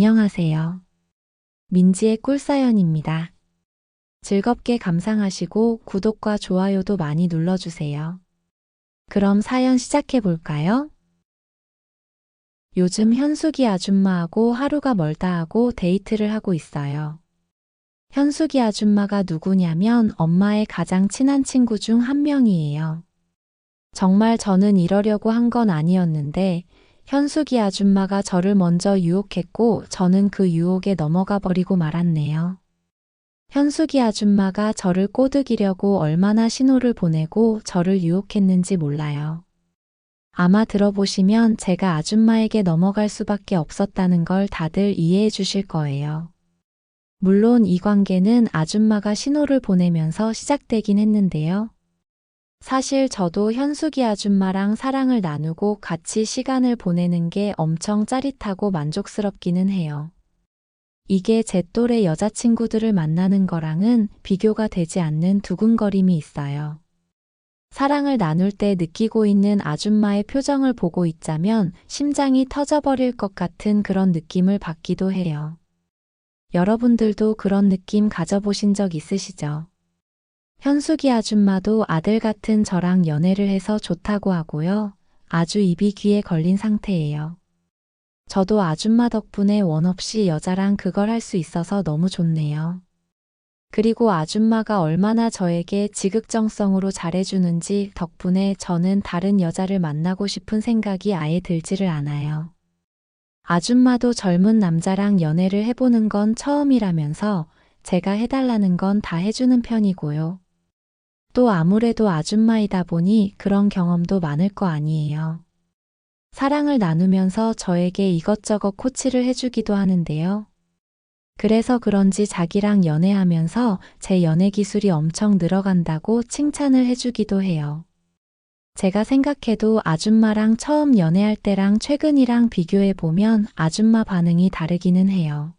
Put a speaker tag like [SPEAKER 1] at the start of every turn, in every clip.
[SPEAKER 1] 안녕하세요. 민지의 꿀사연입니다. 즐겁게 감상하시고 구독과 좋아요도 많이 눌러주세요. 그럼 사연 시작해 볼까요? 요즘 현숙이 아줌마하고 하루가 멀다 하고 데이트를 하고 있어요. 현숙이 아줌마가 누구냐면 엄마의 가장 친한 친구 중 한 명이에요. 정말 저는 이러려고 한 건 아니었는데 현숙이 아줌마가 저를 먼저 유혹했고 저는 그 유혹에 넘어가 버리고 말았네요. 현숙이 아줌마가 저를 꼬드기려고 얼마나 신호를 보내고 저를 유혹했는지 몰라요. 아마 들어보시면 제가 아줌마에게 넘어갈 수밖에 없었다는 걸 다들 이해해 주실 거예요. 물론 이 관계는 아줌마가 신호를 보내면서 시작되긴 했는데요. 사실 저도 현숙이 아줌마랑 사랑을 나누고 같이 시간을 보내는 게 엄청 짜릿하고 만족스럽기는 해요. 이게 제 또래 여자친구들을 만나는 거랑은 비교가 되지 않는 두근거림이 있어요. 사랑을 나눌 때 느끼고 있는 아줌마의 표정을 보고 있자면 심장이 터져버릴 것 같은 그런 느낌을 받기도 해요. 여러분들도 그런 느낌 가져보신 적 있으시죠? 현숙이 아줌마도 아들 같은 저랑 연애를 해서 좋다고 하고요. 아주 입이 귀에 걸린 상태예요. 저도 아줌마 덕분에 원 없이 여자랑 그걸 할 수 있어서 너무 좋네요. 그리고 아줌마가 얼마나 저에게 지극정성으로 잘해주는지 덕분에 저는 다른 여자를 만나고 싶은 생각이 아예 들지를 않아요. 아줌마도 젊은 남자랑 연애를 해보는 건 처음이라면서 제가 해달라는 건 다 해주는 편이고요. 또 아무래도 아줌마이다 보니 그런 경험도 많을 거 아니에요. 사랑을 나누면서 저에게 이것저것 코치를 해주기도 하는데요. 그래서 그런지 자기랑 연애하면서 제 연애 기술이 엄청 늘어간다고 칭찬을 해주기도 해요. 제가 생각해도 아줌마랑 처음 연애할 때랑 최근이랑 비교해보면 아줌마 반응이 다르기는 해요.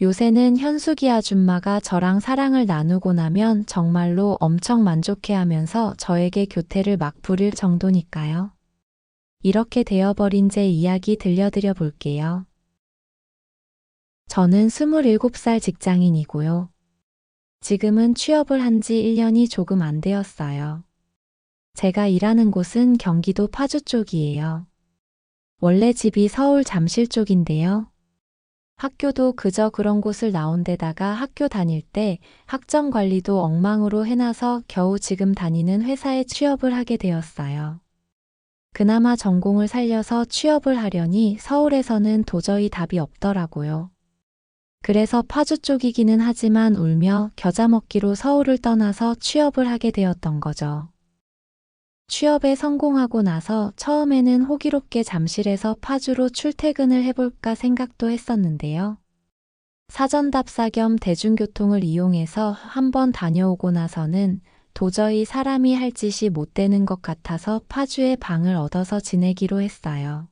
[SPEAKER 1] 요새는 현숙이 아줌마가 저랑 사랑을 나누고 나면 정말로 엄청 만족해하면서 저에게 교태를 막 부릴 정도니까요. 이렇게 되어버린 제 이야기 들려드려 볼게요. 저는 27살 직장인이고요. 지금은 취업을 한 지 1년이 조금 안 되었어요. 제가 일하는 곳은 경기도 파주 쪽이에요. 원래 집이 서울 잠실 쪽인데요. 학교도 그저 그런 곳을 나온 데다가 학교 다닐 때 학점 관리도 엉망으로 해놔서 겨우 지금 다니는 회사에 취업을 하게 되었어요. 그나마 전공을 살려서 취업을 하려니 서울에서는 도저히 답이 없더라고요. 그래서 파주 쪽이기는 하지만 울며 겨자 먹기로 서울을 떠나서 취업을 하게 되었던 거죠. 취업에 성공하고 나서 처음에는 호기롭게 잠실에서 파주로 출퇴근을 해볼까 생각도 했었는데요. 사전답사 겸 대중교통을 이용해서 한번 다녀오고 나서는 도저히 사람이 할 짓이 못 되는 것 같아서 파주에 방을 얻어서 지내기로 했어요.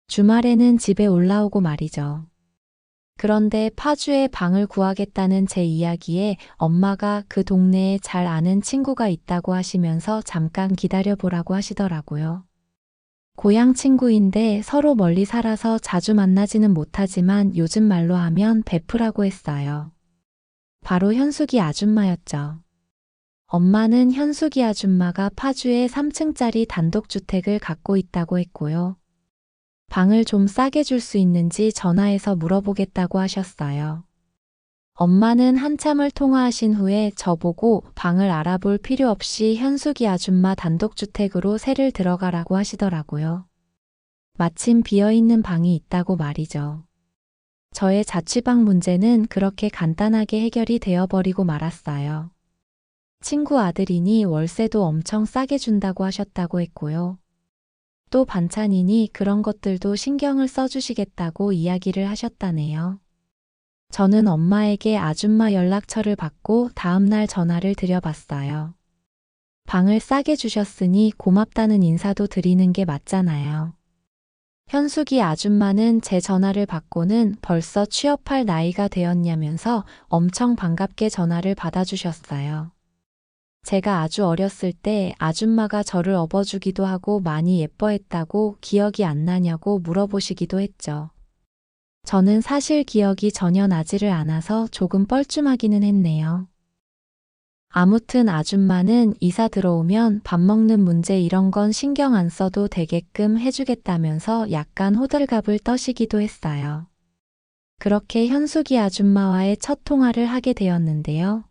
[SPEAKER 1] 주말에는 집에 올라오고 말이죠. 그런데 파주에 방을 구하겠다는 제 이야기에 엄마가 그 동네에 잘 아는 친구가 있다고 하시면서 잠깐 기다려보라고 하시더라고요. 고향 친구인데 서로 멀리 살아서 자주 만나지는 못하지만 요즘 말로 하면 베프라고 했어요. 바로 현숙이 아줌마였죠. 엄마는 현숙이 아줌마가 파주에 3층짜리 단독주택을 갖고 있다고 했고요. 방을 좀 싸게 줄 수 있는지 전화해서 물어보겠다고 하셨어요. 엄마는 한참을 통화하신 후에 저보고 방을 알아볼 필요 없이 현숙이 아줌마 단독주택으로 새를 들어가라고 하시더라고요. 마침 비어있는 방이 있다고 말이죠. 저의 자취방 문제는 그렇게 간단하게 해결이 되어버리고 말았어요. 친구 아들이니 월세도 엄청 싸게 준다고 하셨다고 했고요. 또 반찬이니 그런 것들도 신경을 써주시겠다고 이야기를 하셨다네요. 저는 엄마에게 아줌마 연락처를 받고 다음날 전화를 드려봤어요. 방을 싸게 주셨으니 고맙다는 인사도 드리는 게 맞잖아요. 현숙이 아줌마는 제 전화를 받고는 벌써 취업할 나이가 되었냐면서 엄청 반갑게 전화를 받아주셨어요. 제가 아주 어렸을 때 아줌마가 저를 업어주기도 하고 많이 예뻐했다고 기억이 안 나냐고 물어보시기도 했죠. 저는 사실 기억이 전혀 나지를 않아서 조금 뻘쭘하기는 했네요. 아무튼 아줌마는 이사 들어오면 밥 먹는 문제 이런 건 신경 안 써도 되게끔 해주겠다면서 약간 호들갑을 떠시기도 했어요. 그렇게 현숙이 아줌마와의 첫 통화를 하게 되었는데요.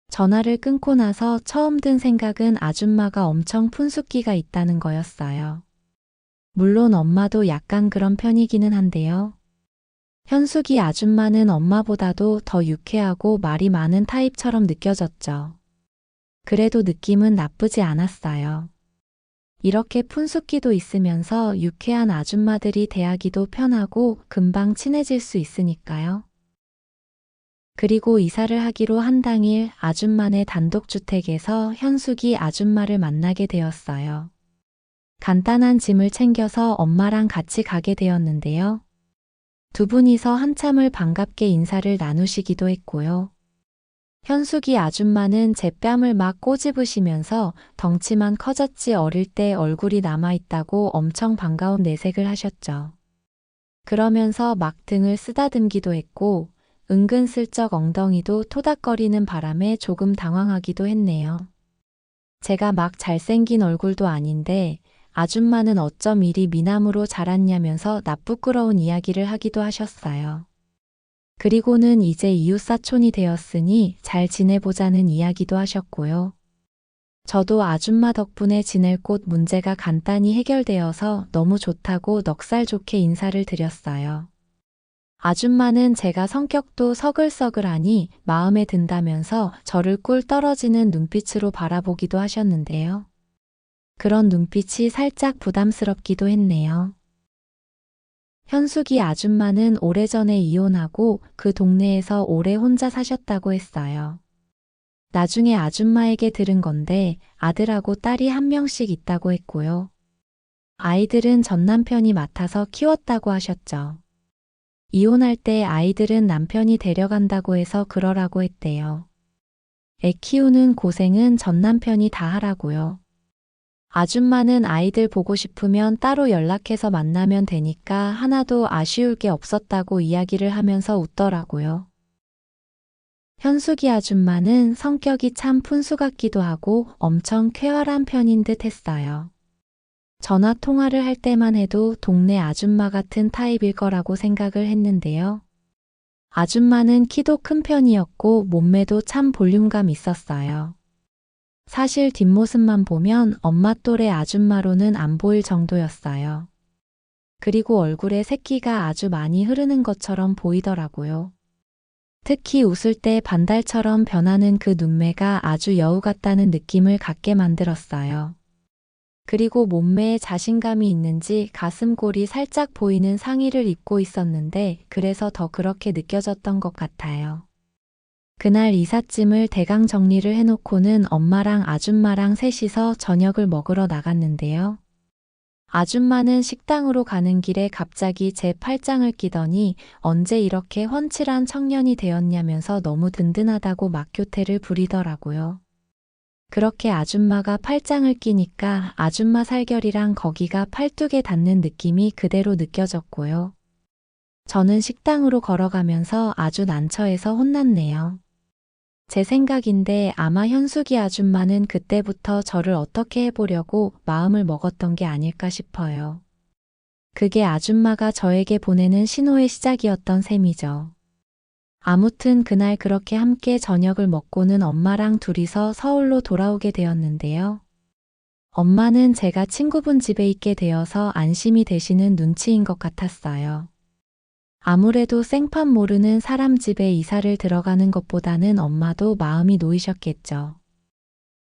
[SPEAKER 1] 전화를 끊고 나서 처음 든 생각은 아줌마가 엄청 푼숙기가 있다는 거였어요. 물론 엄마도 약간 그런 편이기는 한데요. 현숙이 아줌마는 엄마보다도 더 유쾌하고 말이 많은 타입처럼 느껴졌죠. 그래도 느낌은 나쁘지 않았어요. 이렇게 푼숙기도 있으면서 유쾌한 아줌마들이 대하기도 편하고 금방 친해질 수 있으니까요. 그리고 이사를 하기로 한 당일 아줌마네 단독주택에서 현숙이 아줌마를 만나게 되었어요. 간단한 짐을 챙겨서 엄마랑 같이 가게 되었는데요. 두 분이서 한참을 반갑게 인사를 나누시기도 했고요. 현숙이 아줌마는 제 뺨을 막 꼬집으시면서 덩치만 커졌지 어릴 때 얼굴이 남아있다고 엄청 반가운 내색을 하셨죠. 그러면서 막 등을 쓰다듬기도 했고 은근슬쩍 엉덩이도 토닥거리는 바람에 조금 당황하기도 했네요. 제가 막 잘생긴 얼굴도 아닌데 아줌마는 어쩜 이리 미남으로 자랐냐면서 나부끄러운 이야기를 하기도 하셨어요. 그리고는 이제 이웃사촌이 되었으니 잘 지내보자는 이야기도 하셨고요. 저도 아줌마 덕분에 지낼 곳 문제가 간단히 해결되어서 너무 좋다고 넉살 좋게 인사를 드렸어요. 아줌마는 제가 성격도 서글서글하니 마음에 든다면서 저를 꿀 떨어지는 눈빛으로 바라보기도 하셨는데요. 그런 눈빛이 살짝 부담스럽기도 했네요. 현숙이 아줌마는 오래전에 이혼하고 그 동네에서 오래 혼자 사셨다고 했어요. 나중에 아줌마에게 들은 건데 아들하고 딸이 한 명씩 있다고 했고요. 아이들은 전 남편이 맡아서 키웠다고 하셨죠. 이혼할 때 아이들은 남편이 데려간다고 해서 그러라고 했대요. 애 키우는 고생은 전 남편이 다 하라고요. 아줌마는 아이들 보고 싶으면 따로 연락해서 만나면 되니까 하나도 아쉬울 게 없었다고 이야기를 하면서 웃더라고요. 현숙이 아줌마는 성격이 참 푼수 같기도 하고 엄청 쾌활한 편인 듯 했어요. 전화 통화를 할 때만 해도 동네 아줌마 같은 타입일 거라고 생각을 했는데요. 아줌마는 키도 큰 편이었고 몸매도 참 볼륨감 있었어요. 사실 뒷모습만 보면 엄마 또래 아줌마로는 안 보일 정도였어요. 그리고 얼굴에 새끼가 아주 많이 흐르는 것처럼 보이더라고요. 특히 웃을 때 반달처럼 변하는 그 눈매가 아주 여우 같다는 느낌을 갖게 만들었어요. 그리고 몸매에 자신감이 있는지 가슴골이 살짝 보이는 상의를 입고 있었는데 그래서 더 그렇게 느껴졌던 것 같아요. 그날 이삿짐을 대강 정리를 해놓고는 엄마랑 아줌마랑 셋이서 저녁을 먹으러 나갔는데요. 아줌마는 식당으로 가는 길에 갑자기 제 팔짱을 끼더니 언제 이렇게 훤칠한 청년이 되었냐면서 너무 든든하다고 막교태를 부리더라고요. 그렇게 아줌마가 팔짱을 끼니까 아줌마 살결이랑 거기가 팔뚝에 닿는 느낌이 그대로 느껴졌고요. 저는 식당으로 걸어가면서 아주 난처해서 혼났네요. 제 생각인데 아마 현숙이 아줌마는 그때부터 저를 어떻게 해보려고 마음을 먹었던 게 아닐까 싶어요. 그게 아줌마가 저에게 보내는 신호의 시작이었던 셈이죠. 아무튼 그날 그렇게 함께 저녁을 먹고는 엄마랑 둘이서 서울로 돌아오게 되었는데요. 엄마는 제가 친구분 집에 있게 되어서 안심이 되시는 눈치인 것 같았어요. 아무래도 생판 모르는 사람 집에 이사를 들어가는 것보다는 엄마도 마음이 놓이셨겠죠.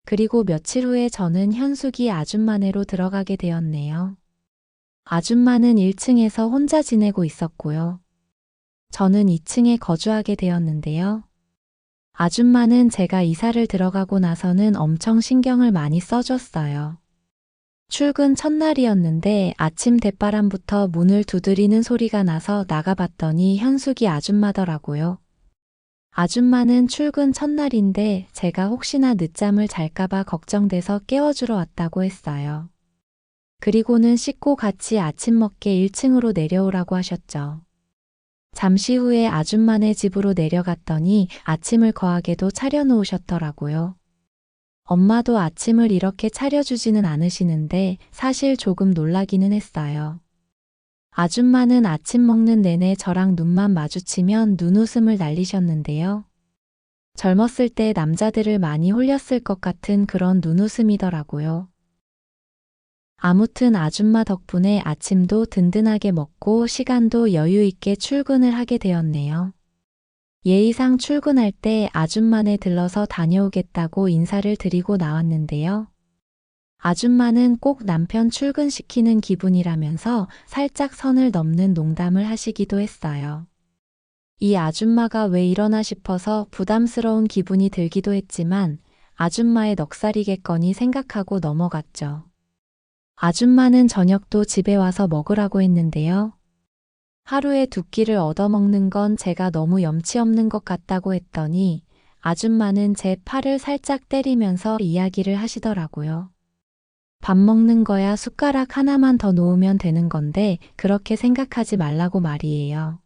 [SPEAKER 1] 그리고 며칠 후에 저는 현숙이 아줌마네로 들어가게 되었네요. 아줌마는 1층에서 혼자 지내고 있었고요. 저는 2층에 거주하게 되었는데요. 아줌마는 제가 이사를 들어가고 나서는 엄청 신경을 많이 써줬어요. 출근 첫날이었는데 아침 대바람부터 문을 두드리는 소리가 나서 나가봤더니 현숙이 아줌마더라고요. 아줌마는 출근 첫날인데 제가 혹시나 늦잠을 잘까봐 걱정돼서 깨워주러 왔다고 했어요. 그리고는 씻고 같이 아침 먹게 1층으로 내려오라고 하셨죠. 잠시 후에 아줌마네 집으로 내려갔더니 아침을 거하게도 차려놓으셨더라고요. 엄마도 아침을 이렇게 차려주지는 않으시는데 사실 조금 놀라기는 했어요. 아줌마는 아침 먹는 내내 저랑 눈만 마주치면 눈웃음을 날리셨는데요. 젊었을 때 남자들을 많이 홀렸을 것 같은 그런 눈웃음이더라고요. 아무튼 아줌마 덕분에 아침도 든든하게 먹고 시간도 여유 있게 출근을 하게 되었네요. 예의상 출근할 때 아줌마네 들러서 다녀오겠다고 인사를 드리고 나왔는데요. 아줌마는 꼭 남편 출근시키는 기분이라면서 살짝 선을 넘는 농담을 하시기도 했어요. 이 아줌마가 왜 이러나 싶어서 부담스러운 기분이 들기도 했지만 아줌마의 넉살이겠거니 생각하고 넘어갔죠. 아줌마는 저녁도 집에 와서 먹으라고 했는데요. 하루에 2끼를 얻어먹는 건 제가 너무 염치 없는 것 같다고 했더니 아줌마는 제 팔을 살짝 때리면서 이야기를 하시더라고요. 밥 먹는 거야 숟가락 하나만 더 놓으면 되는 건데 그렇게 생각하지 말라고 말이에요.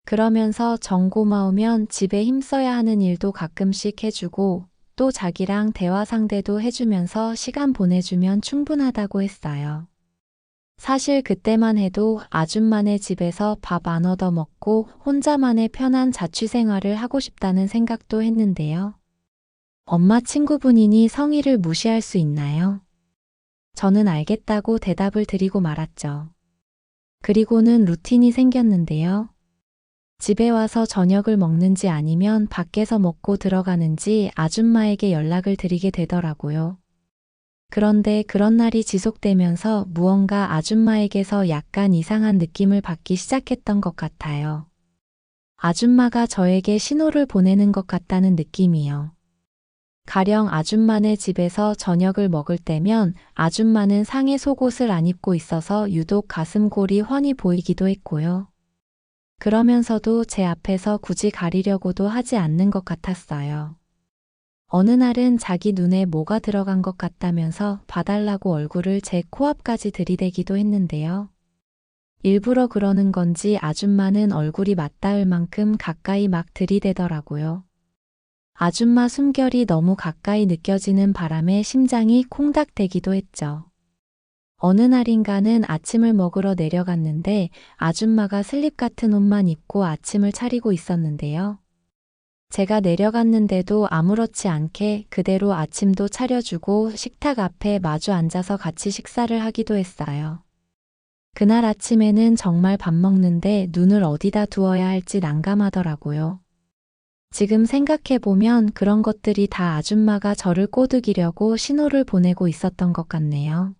[SPEAKER 1] 그러면서 정 고마우면 집에 힘써야 하는 일도 가끔씩 해주고 또 자기랑 대화 상대도 해주면서 시간 보내주면 충분하다고 했어요. 사실 그때만 해도 아줌마네 집에서 밥 안 얻어 먹고 혼자만의 편한 자취 생활을 하고 싶다는 생각도 했는데요. 엄마 친구분이니 성의를 무시할 수 있나요? 저는 알겠다고 대답을 드리고 말았죠. 그리고는 루틴이 생겼는데요. 집에 와서 저녁을 먹는지 아니면 밖에서 먹고 들어가는지 아줌마에게 연락을 드리게 되더라고요. 그런데 그런 날이 지속되면서 무언가 아줌마에게서 약간 이상한 느낌을 받기 시작했던 것 같아요. 아줌마가 저에게 신호를 보내는 것 같다는 느낌이요. 가령 아줌마네 집에서 저녁을 먹을 때면 아줌마는 상의 속옷을 안 입고 있어서 유독 가슴골이 훤히 보이기도 했고요. 그러면서도 제 앞에서 굳이 가리려고도 하지 않는 것 같았어요. 어느 날은 자기 눈에 뭐가 들어간 것 같다면서 봐달라고 얼굴을 제 코앞까지 들이대기도 했는데요. 일부러 그러는 건지 아줌마는 얼굴이 맞닿을 만큼 가까이 막 들이대더라고요. 아줌마 숨결이 너무 가까이 느껴지는 바람에 심장이 콩닥대기도 했죠. 어느 날인가는 아침을 먹으러 내려갔는데 아줌마가 슬립 같은 옷만 입고 아침을 차리고 있었는데요. 제가 내려갔는데도 아무렇지 않게 그대로 아침도 차려주고 식탁 앞에 마주 앉아서 같이 식사를 하기도 했어요. 그날 아침에는 정말 밥 먹는데 눈을 어디다 두어야 할지 난감하더라고요. 지금 생각해보면 그런 것들이 다 아줌마가 저를 꼬드기려고 신호를 보내고 있었던 것 같네요.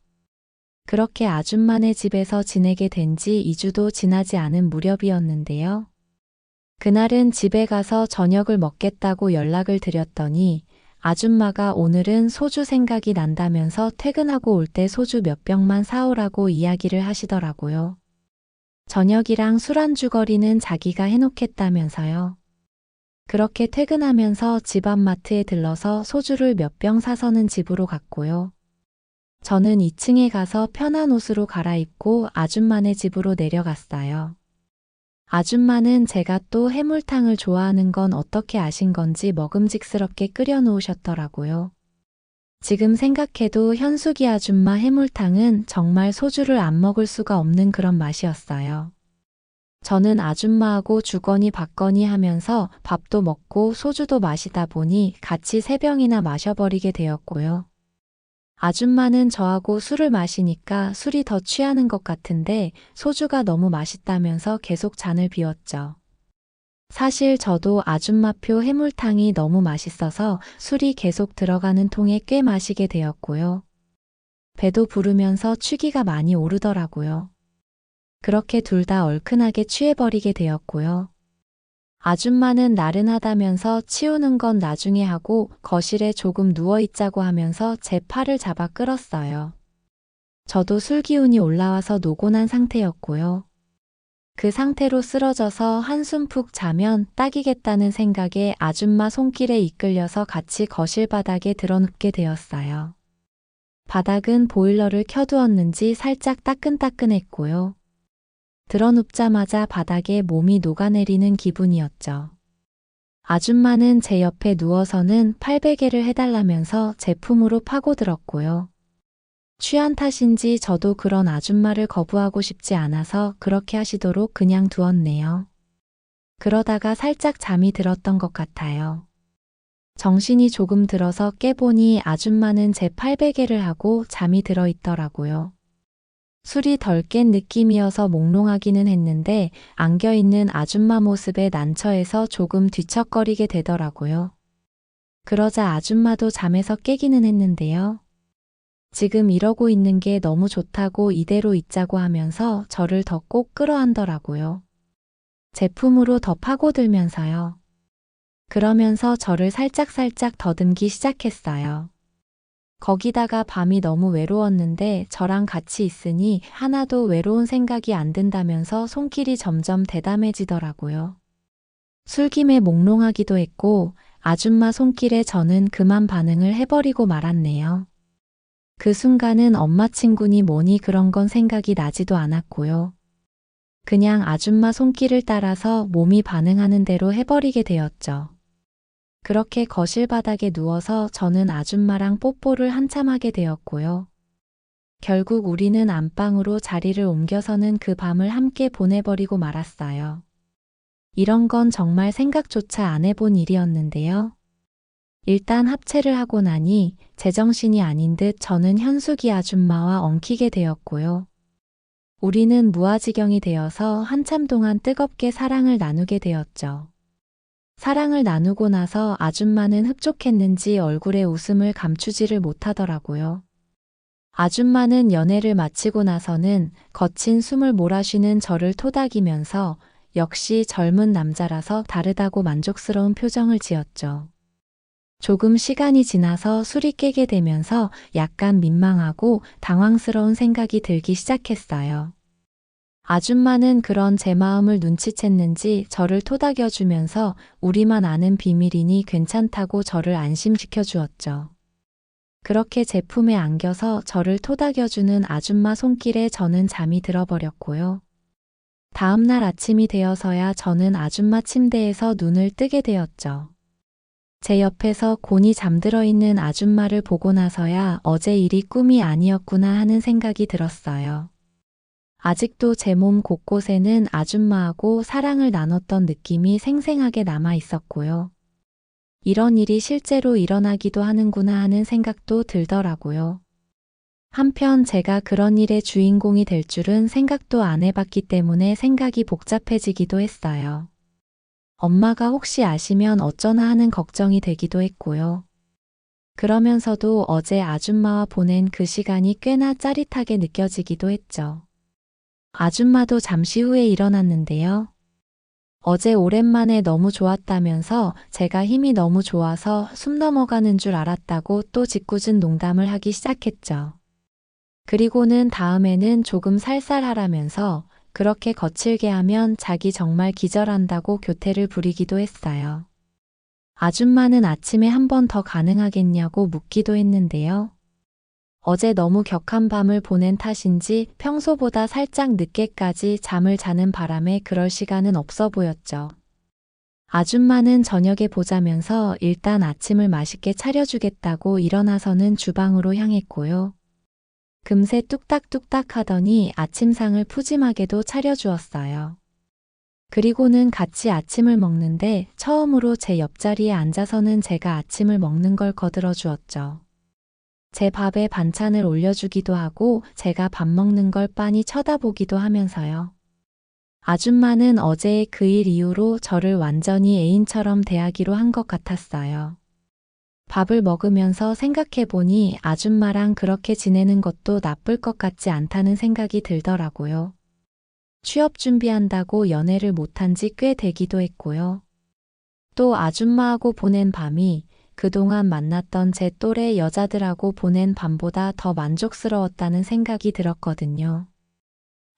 [SPEAKER 1] 그렇게 아줌마네 집에서 지내게 된 지 2주도 지나지 않은 무렵이었는데요. 그날은 집에 가서 저녁을 먹겠다고 연락을 드렸더니 아줌마가 오늘은 소주 생각이 난다면서 퇴근하고 올 때 소주 몇 병만 사오라고 이야기를 하시더라고요. 저녁이랑 술안주거리는 자기가 해놓겠다면서요. 그렇게 퇴근하면서 집 앞 마트에 들러서 소주를 몇 병 사서는 집으로 갔고요. 저는 2층에 가서 편한 옷으로 갈아입고 아줌마네 집으로 내려갔어요. 아줌마는 제가 또 해물탕을 좋아하는 건 어떻게 아신 건지 먹음직스럽게 끓여 놓으셨더라고요. 지금 생각해도 현숙이 아줌마 해물탕은 정말 소주를 안 먹을 수가 없는 그런 맛이었어요. 저는 아줌마하고 주거니 받거니 하면서 밥도 먹고 소주도 마시다 보니 같이 3병이나 마셔버리게 되었고요. 아줌마는 저하고 술을 마시니까 술이 더 취하는 것 같은데 소주가 너무 맛있다면서 계속 잔을 비웠죠. 사실 저도 아줌마표 해물탕이 너무 맛있어서 술이 계속 들어가는 통에 꽤 마시게 되었고요. 배도 부르면서 취기가 많이 오르더라고요. 그렇게 둘 다 얼큰하게 취해버리게 되었고요. 아줌마는 나른하다면서 치우는 건 나중에 하고 거실에 조금 누워있자고 하면서 제 팔을 잡아 끌었어요. 저도 술 기운이 올라와서 노곤한 상태였고요. 그 상태로 쓰러져서 한숨 푹 자면 딱이겠다는 생각에 아줌마 손길에 이끌려서 같이 거실 바닥에 드러눕게 되었어요. 바닥은 보일러를 켜두었는지 살짝 따끈따끈했고요. 드러눕자마자 바닥에 몸이 녹아내리는 기분이었죠. 아줌마는 제 옆에 누워서는 팔베개를 해달라면서 제품으로 파고들었고요. 취한 탓인지 저도 그런 아줌마를 거부하고 싶지 않아서 그렇게 하시도록 그냥 두었네요. 그러다가 살짝 잠이 들었던 것 같아요. 정신이 조금 들어서 깨보니 아줌마는 제 팔베개를 하고 잠이 들어 있더라고요. 술이 덜 깬 느낌이어서 몽롱하기는 했는데 안겨있는 아줌마 모습에 난처해서 조금 뒤척거리게 되더라고요. 그러자 아줌마도 잠에서 깨기는 했는데요. 지금 이러고 있는 게 너무 좋다고 이대로 있자고 하면서 저를 더 꼭 끌어안더라고요. 제품으로 더 파고들면서요. 그러면서 저를 살짝살짝 더듬기 시작했어요. 거기다가 밤이 너무 외로웠는데 저랑 같이 있으니 하나도 외로운 생각이 안 든다면서 손길이 점점 대담해지더라고요. 술김에 몽롱하기도 했고 아줌마 손길에 저는 그만 반응을 해버리고 말았네요. 그 순간은 엄마 친구니 뭐니 그런 건 생각이 나지도 않았고요. 그냥 아줌마 손길을 따라서 몸이 반응하는 대로 해버리게 되었죠. 그렇게 거실 바닥에 누워서 저는 아줌마랑 뽀뽀를 한참 하게 되었고요. 결국 우리는 안방으로 자리를 옮겨서는 그 밤을 함께 보내버리고 말았어요. 이런 건 정말 생각조차 안 해본 일이었는데요. 일단 합체를 하고 나니 제정신이 아닌 듯 저는 현숙이 아줌마와 엉키게 되었고요. 우리는 무아지경이 되어서 한참 동안 뜨겁게 사랑을 나누게 되었죠. 사랑을 나누고 나서 아줌마는 흡족했는지 얼굴에 웃음을 감추지를 못하더라고요. 아줌마는 연애를 마치고 나서는 거친 숨을 몰아쉬는 저를 토닥이면서 역시 젊은 남자라서 다르다고 만족스러운 표정을 지었죠. 조금 시간이 지나서 술이 깨게 되면서 약간 민망하고 당황스러운 생각이 들기 시작했어요. 아줌마는 그런 제 마음을 눈치챘는지 저를 토닥여주면서 우리만 아는 비밀이니 괜찮다고 저를 안심시켜 주었죠. 그렇게 제품에 안겨서 저를 토닥여주는 아줌마 손길에 저는 잠이 들어버렸고요. 다음 날 아침이 되어서야 저는 아줌마 침대에서 눈을 뜨게 되었죠. 제 옆에서 곤히 잠들어 있는 아줌마를 보고 나서야 어제 일이 꿈이 아니었구나 하는 생각이 들었어요. 아직도 제 몸 곳곳에는 아줌마하고 사랑을 나눴던 느낌이 생생하게 남아 있었고요. 이런 일이 실제로 일어나기도 하는구나 하는 생각도 들더라고요. 한편 제가 그런 일의 주인공이 될 줄은 생각도 안 해봤기 때문에 생각이 복잡해지기도 했어요. 엄마가 혹시 아시면 어쩌나 하는 걱정이 되기도 했고요. 그러면서도 어제 아줌마와 보낸 그 시간이 꽤나 짜릿하게 느껴지기도 했죠. 아줌마도 잠시 후에 일어났는데요. 어제 오랜만에 너무 좋았다면서 제가 힘이 너무 좋아서 숨 넘어가는 줄 알았다고 또 짓궂은 농담을 하기 시작했죠. 그리고는 다음에는 조금 살살하라면서 그렇게 거칠게 하면 자기 정말 기절한다고 교태를 부리기도 했어요. 아줌마는 아침에 한 번 더 가능하겠냐고 묻기도 했는데요. 어제 너무 격한 밤을 보낸 탓인지 평소보다 살짝 늦게까지 잠을 자는 바람에 그럴 시간은 없어 보였죠. 아줌마는 저녁에 보자면서 일단 아침을 맛있게 차려주겠다고 일어나서는 주방으로 향했고요. 금세 뚝딱뚝딱 하더니 아침상을 푸짐하게도 차려주었어요. 그리고는 같이 아침을 먹는데 처음으로 제 옆자리에 앉아서는 제가 아침을 먹는 걸 거들어 주었죠. 제 밥에 반찬을 올려주기도 하고 제가 밥 먹는 걸 빤히 쳐다보기도 하면서요. 아줌마는 어제의 그 일 이후로 저를 완전히 애인처럼 대하기로 한 것 같았어요. 밥을 먹으면서 생각해보니 아줌마랑 그렇게 지내는 것도 나쁠 것 같지 않다는 생각이 들더라고요. 취업 준비한다고 연애를 못한 지 꽤 되기도 했고요. 또 아줌마하고 보낸 밤이 그동안 만났던 제 또래 여자들하고 보낸 밤보다 더 만족스러웠다는 생각이 들었거든요.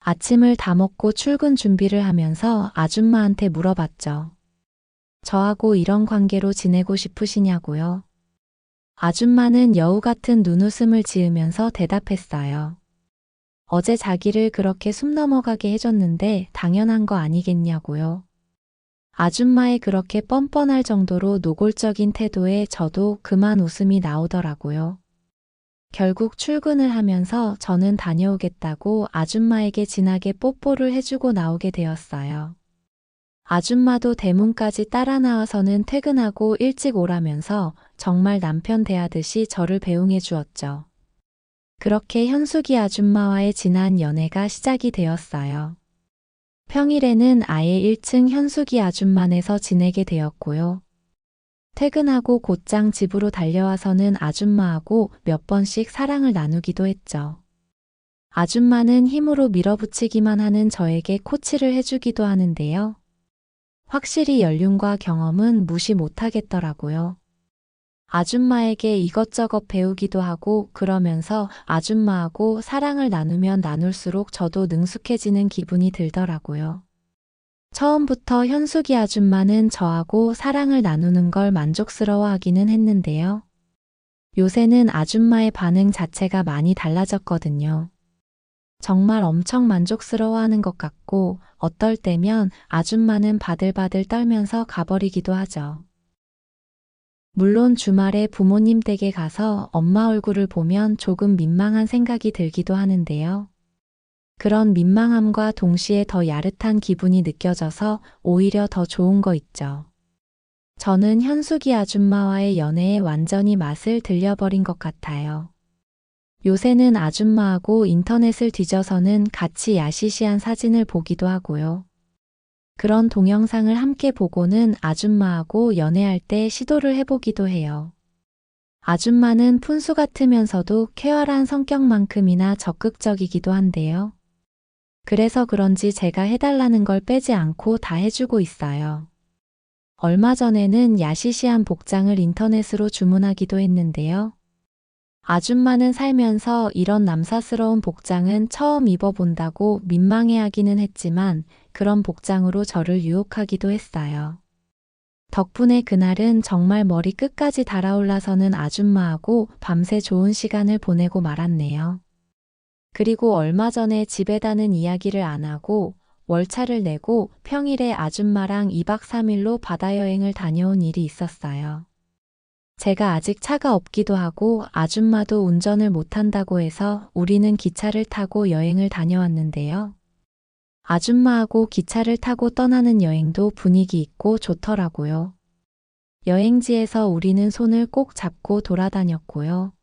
[SPEAKER 1] 아침을 다 먹고 출근 준비를 하면서 아줌마한테 물어봤죠. 저하고 이런 관계로 지내고 싶으시냐고요? 아줌마는 여우 같은 눈웃음을 지으면서 대답했어요. 어제 자기를 그렇게 숨 넘어가게 해줬는데 당연한 거 아니겠냐고요. 아줌마의 그렇게 뻔뻔할 정도로 노골적인 태도에 저도 그만 웃음이 나오더라고요. 결국 출근을 하면서 저는 다녀오겠다고 아줌마에게 진하게 뽀뽀를 해주고 나오게 되었어요. 아줌마도 대문까지 따라 나와서는 퇴근하고 일찍 오라면서 정말 남편 대하듯이 저를 배웅해 주었죠. 그렇게 현숙이 아줌마와의 진한 연애가 시작이 되었어요. 평일에는 아예 1층 현숙이 아줌마네서 지내게 되었고요. 퇴근하고 곧장 집으로 달려와서는 아줌마하고 몇 번씩 사랑을 나누기도 했죠. 아줌마는 힘으로 밀어붙이기만 하는 저에게 코치를 해주기도 하는데요. 확실히 연륜과 경험은 무시 못하겠더라고요. 아줌마에게 이것저것 배우기도 하고 그러면서 아줌마하고 사랑을 나누면 나눌수록 저도 능숙해지는 기분이 들더라고요. 처음부터 현숙이 아줌마는 저하고 사랑을 나누는 걸 만족스러워하기는 했는데요. 요새는 아줌마의 반응 자체가 많이 달라졌거든요. 정말 엄청 만족스러워하는 것 같고 어떨 때면 아줌마는 바들바들 떨면서 가버리기도 하죠. 물론 주말에 부모님 댁에 가서 엄마 얼굴을 보면 조금 민망한 생각이 들기도 하는데요. 그런 민망함과 동시에 더 야릇한 기분이 느껴져서 오히려 더 좋은 거 있죠. 저는 현숙이 아줌마와의 연애에 완전히 맛을 들려버린 것 같아요. 요새는 아줌마하고 인터넷을 뒤져서는 같이 야시시한 사진을 보기도 하고요. 그런 동영상을 함께 보고는 아줌마하고 연애할 때 시도를 해보기도 해요. 아줌마는 푼수 같으면서도 쾌활한 성격만큼이나 적극적이기도 한데요. 그래서 그런지 제가 해달라는 걸 빼지 않고 다 해주고 있어요. 얼마 전에는 야시시한 복장을 인터넷으로 주문하기도 했는데요. 아줌마는 살면서 이런 남사스러운 복장은 처음 입어본다고 민망해하기는 했지만 그런 복장으로 저를 유혹하기도 했어요. 덕분에 그날은 정말 머리 끝까지 달아올라서는 아줌마하고 밤새 좋은 시간을 보내고 말았네요. 그리고 얼마 전에 집에다는 이야기를 안 하고 월차를 내고 평일에 아줌마랑 2박 3일로 바다 여행을 다녀온 일이 있었어요. 제가 아직 차가 없기도 하고 아줌마도 운전을 못한다고 해서 우리는 기차를 타고 여행을 다녀왔는데요. 아줌마하고 기차를 타고 떠나는 여행도 분위기 있고 좋더라고요. 여행지에서 우리는 손을 꼭 잡고 돌아다녔고요.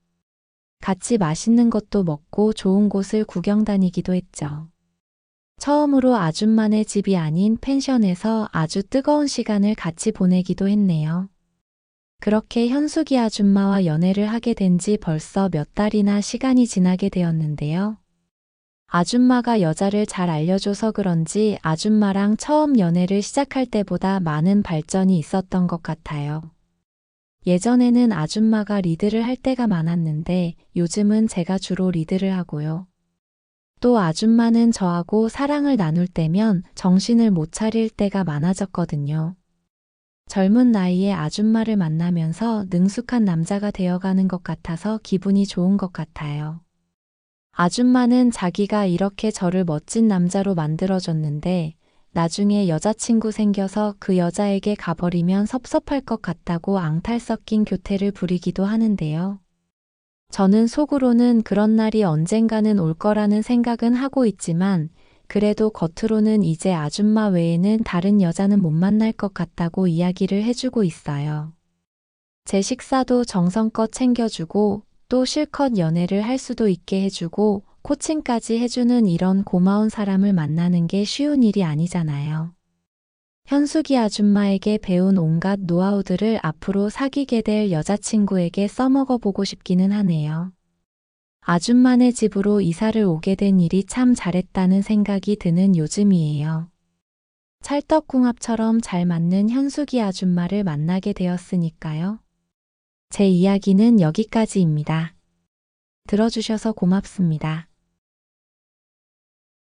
[SPEAKER 1] 같이 맛있는 것도 먹고 좋은 곳을 구경 다니기도 했죠. 처음으로 아줌마네 집이 아닌 펜션에서 아주 뜨거운 시간을 같이 보내기도 했네요. 그렇게 현숙이 아줌마와 연애를 하게 된 지 벌써 몇 달이나 시간이 지나게 되었는데요. 아줌마가 여자를 잘 알려줘서 그런지 아줌마랑 처음 연애를 시작할 때보다 많은 발전이 있었던 것 같아요. 예전에는 아줌마가 리드를 할 때가 많았는데 요즘은 제가 주로 리드를 하고요. 또 아줌마는 저하고 사랑을 나눌 때면 정신을 못 차릴 때가 많아졌거든요. 젊은 나이에 아줌마를 만나면서 능숙한 남자가 되어가는 것 같아서 기분이 좋은 것 같아요. 아줌마는 자기가 이렇게 저를 멋진 남자로 만들어줬는데 나중에 여자친구 생겨서 그 여자에게 가버리면 섭섭할 것 같다고 앙탈 섞인 교태를 부리기도 하는데요. 저는 속으로는 그런 날이 언젠가는 올 거라는 생각은 하고 있지만 그래도 겉으로는 이제 아줌마 외에는 다른 여자는 못 만날 것 같다고 이야기를 해주고 있어요. 제 식사도 정성껏 챙겨주고 또 실컷 연애를 할 수도 있게 해주고 코칭까지 해주는 이런 고마운 사람을 만나는 게 쉬운 일이 아니잖아요. 현숙이 아줌마에게 배운 온갖 노하우들을 앞으로 사귀게 될 여자친구에게 써먹어 보고 싶기는 하네요. 아줌마네 집으로 이사를 오게 된 일이 참 잘했다는 생각이 드는 요즘이에요. 찰떡궁합처럼 잘 맞는 현숙이 아줌마를 만나게 되었으니까요. 제 이야기는 여기까지입니다. 들어주셔서 고맙습니다.